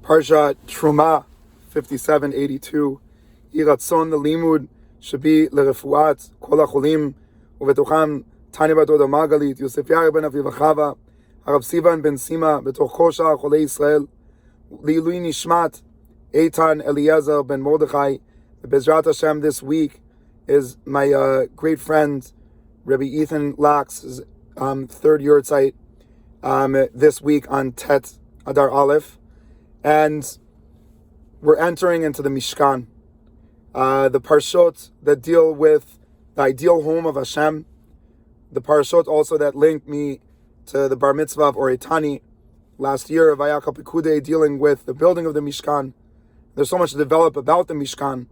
Parsha Truma 57:82. Yiratzon Limud Shabi Lerefuat Kol HaCholim Uvetucham Tanya Bat Oda Margalit Yosef Yair Ben Aviv Chava Harav Sivan Ben Sima Betoch Kosha Cholei Yisrael Li'ilui Nishmat Eitan Eliezer Ben Mordechai. The Bezrat Hashem this week is my great friend Rabbi Ethan Lax's third yerzheit this week on Tet Adar Aleph. And we're entering into the Mishkan, the parashot that deal with the ideal home of Hashem, the parashot also that linked me to the bar mitzvah of Oretani last year of Vayakal Pekudei, dealing with the building of the Mishkan. There's so much to develop about the Mishkan.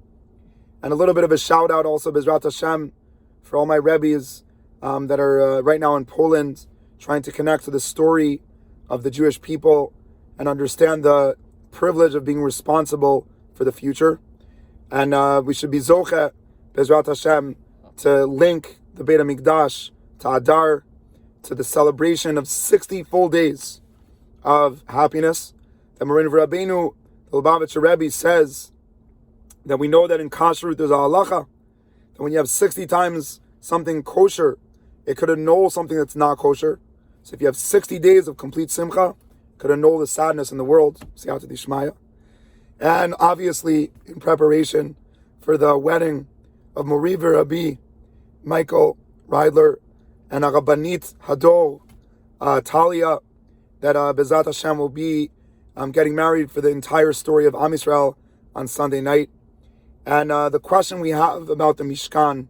And a little bit of a shout out also, Bezrat Hashem, for all my Rebbes that are right now in Poland, trying to connect to the story of the Jewish people and understand the privilege of being responsible for the future. And we should be zoche, Bezrat Hashem, to link the Beit HaMikdash to Adar, to the celebration of 60 full days of happiness. The Morin Rabbeinu, the Lubavitcher Rebbe, says that we know that in kashrut there's a halacha, that when you have 60 times something kosher, it could annul something that's not kosher. So if you have 60 days of complete simcha, could annul the sadness in the world. Siyata Dishmaya. And obviously, in preparation for the wedding of Mori Rabbi Michael Reidler and Rabbanit Hador Talya, that Bezat Hashem will be getting married for the entire story of Am Yisrael on Sunday night. And the question we have about the Mishkan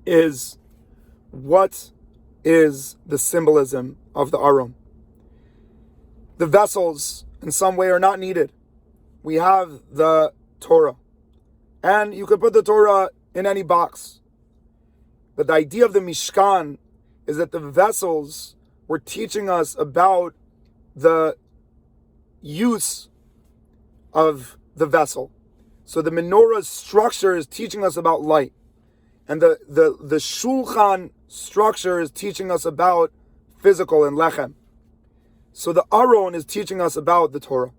is, what is the symbolism of the Aron? The vessels, in some way, are not needed. We have the Torah. And you could put the Torah in any box. But the idea of the Mishkan is that the vessels were teaching us about the use of the vessel. So the menorah's structure is teaching us about light. And the shulchan structure is teaching us about physical and lechem. So the Aron is teaching us about the Torah.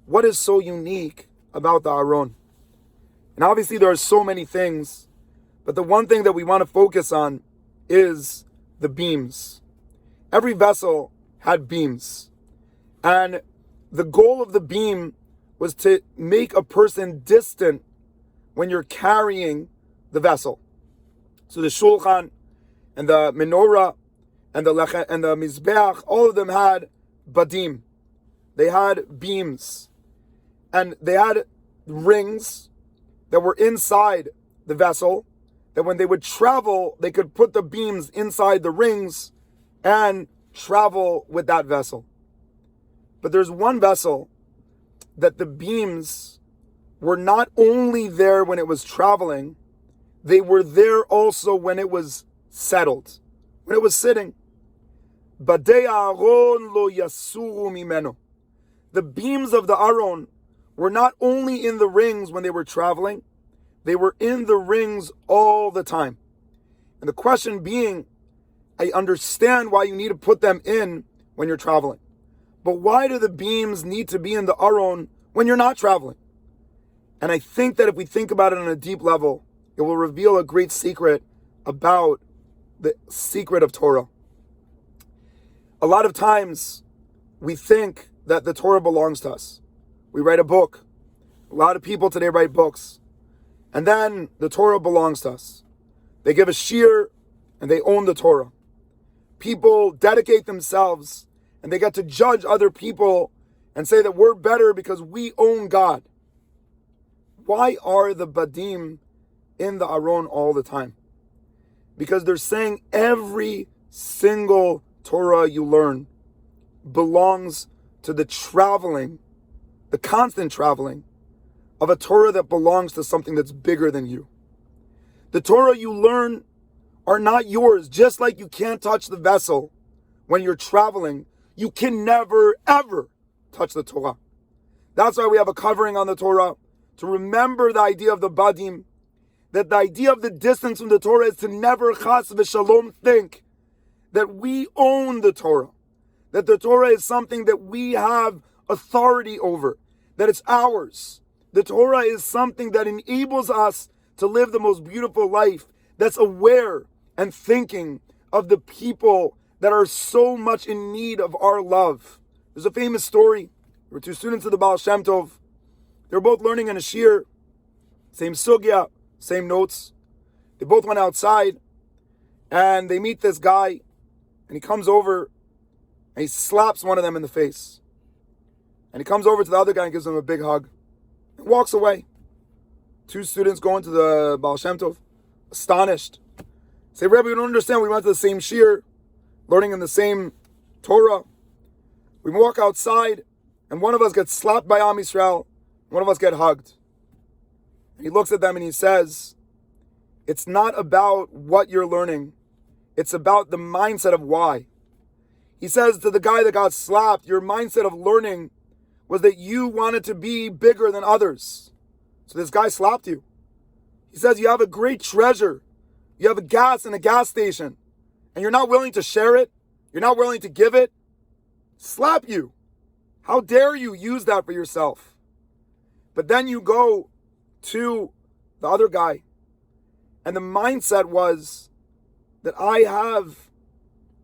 What is so unique about the Aron? And obviously there are so many things, but the one thing that we want to focus on is the beams. Every vessel had beams. And the goal of the beam was to make a person distant when you're carrying the vessel. So the shulchan and the menorah and the mizbeach, all of them had badim. They had beams. And they had rings that were inside the vessel, that when they would travel, they could put the beams inside the rings and travel with that vessel. But there's one vessel that the beams were not only there when it was traveling, they were there also when it was settled, when it was sitting. Badei Aaron lo yasuru mimeno. The beams of the Aron were not only in the rings when they were traveling, they were in the rings all the time. And the question being, I understand why you need to put them in when you're traveling. But why do the beams need to be in the Aron when you're not traveling? And I think that if we think about it on a deep level, it will reveal a great secret about the secret of Torah. A lot of times, we think that the Torah belongs to us. We write a book. A lot of people today write books. And then the Torah belongs to us. They give a shir and they own the Torah. People dedicate themselves and they get to judge other people and say that we're better because we own God. Why are the badim in the Aron all the time? Because they're saying every single Torah you learn belongs to the traveling, the constant traveling of a Torah that belongs to something that's bigger than you. The Torah you learn are not yours. Just like you can't touch the vessel when you're traveling, you can never, ever touch the Torah. That's why we have a covering on the Torah, to remember the idea of the badim, that the idea of the distance from the Torah is to never chas v'shalom think that we own the Torah, that the Torah is something that we have authority over, that it's ours. The Torah is something that enables us to live the most beautiful life, that's aware and thinking of the people that are so much in need of our love. There's a famous story. There were two students of the Baal Shem Tov. They were both learning in a shir, same sugya, same notes. They both went outside, and they meet this guy, and he comes over, and he slaps one of them in the face. And he comes over to the other guy and gives him a big hug, and walks away. Two students go into the Baal Shem Tov, astonished. Say, Rebbe, we don't understand. We went to the same shir, learning in the same Torah. We walk outside, and one of us gets slapped by Am Yisrael, one of us get hugged. And he looks at them and he says, it's not about what you're learning. It's about the mindset of why. He says to the guy that got slapped, your mindset of learning was that you wanted to be bigger than others. So this guy slapped you. He says you have a great treasure. You have a gas in a gas station, and you're not willing to share it. You're not willing to give it. Slap you. How dare you use that for yourself? But then you go to the other guy, and the mindset was that I have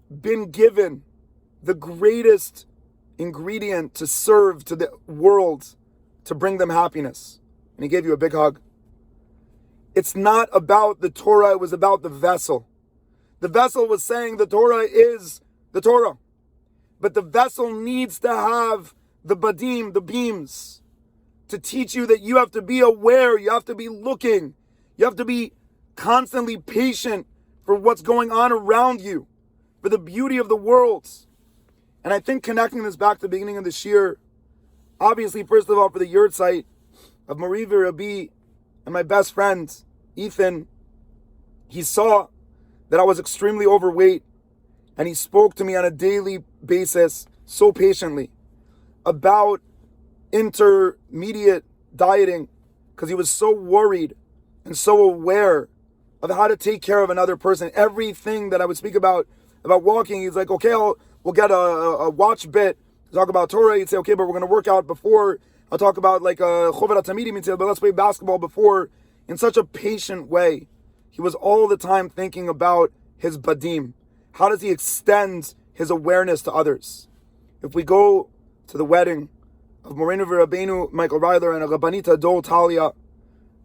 been given the greatest ingredient to serve to the world, to bring them happiness. And he gave you a big hug. It's not about the Torah, it was about the vessel. The vessel was saying the Torah is the Torah. But the vessel needs to have the badim, the beams, to teach you that you have to be aware, you have to be looking, you have to be constantly patient for what's going on around you, for the beauty of the world. And I think connecting this back to the beginning of this year, obviously, first of all, for the yerzheit of Mori Rabbi and my best friend, Ethan, he saw that I was extremely overweight, and he spoke to me on a daily basis so patiently about intermediate dieting, because he was so worried and so aware of how to take care of another person. Everything that I would speak about walking, he's like, okay, we'll get a watch bit to talk about Torah. He'd say, okay, but we're going to work out before. I'll talk about like a chover tamidim. He'd say, but let's play basketball before. In such a patient way. He was all the time thinking about his badim. How does he extend his awareness to others? If we go to the wedding of Moreno Rabbeinu, Michael Ryler, and a Rabbanita Adar Talya,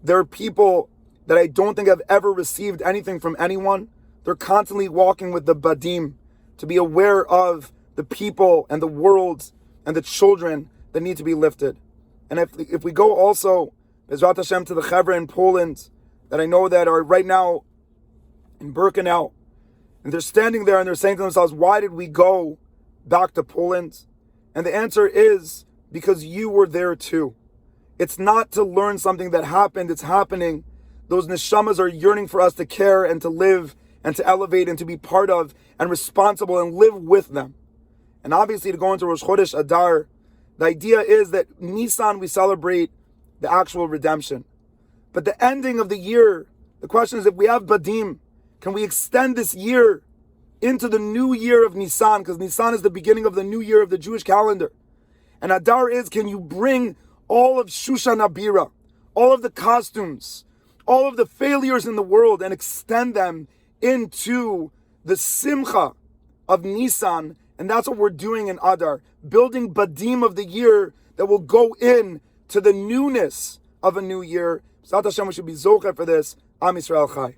there are people that I don't think have ever received anything from anyone. They're constantly walking with the badim to be aware of the people and the world and the children that need to be lifted. And if we go also, Bezrat Hashem, to the Chevra in Poland that I know that are right now in Birkenau, and they're standing there and they're saying to themselves, why did we go back to Poland? And the answer is because you were there too. It's not to learn something that happened, it's happening. Those neshamas are yearning for us to care and to live and to elevate and to be part of and responsible and live with them. And obviously to go into Rosh Chodesh Adar, the idea is that Nisan we celebrate the actual redemption. But the ending of the year, the question is, if we have badim, can we extend this year into the new year of Nisan? Because Nisan is the beginning of the new year of the Jewish calendar. And Adar is, can you bring all of Shushan Abira, all of the costumes, all of the failures in the world, and extend them into the simcha of Nisan? And that's what we're doing in Adar, building badim of the year that will go in to the newness of a new year. B'ezrat Hashem, we should be zocher for this. Am Yisrael Chai.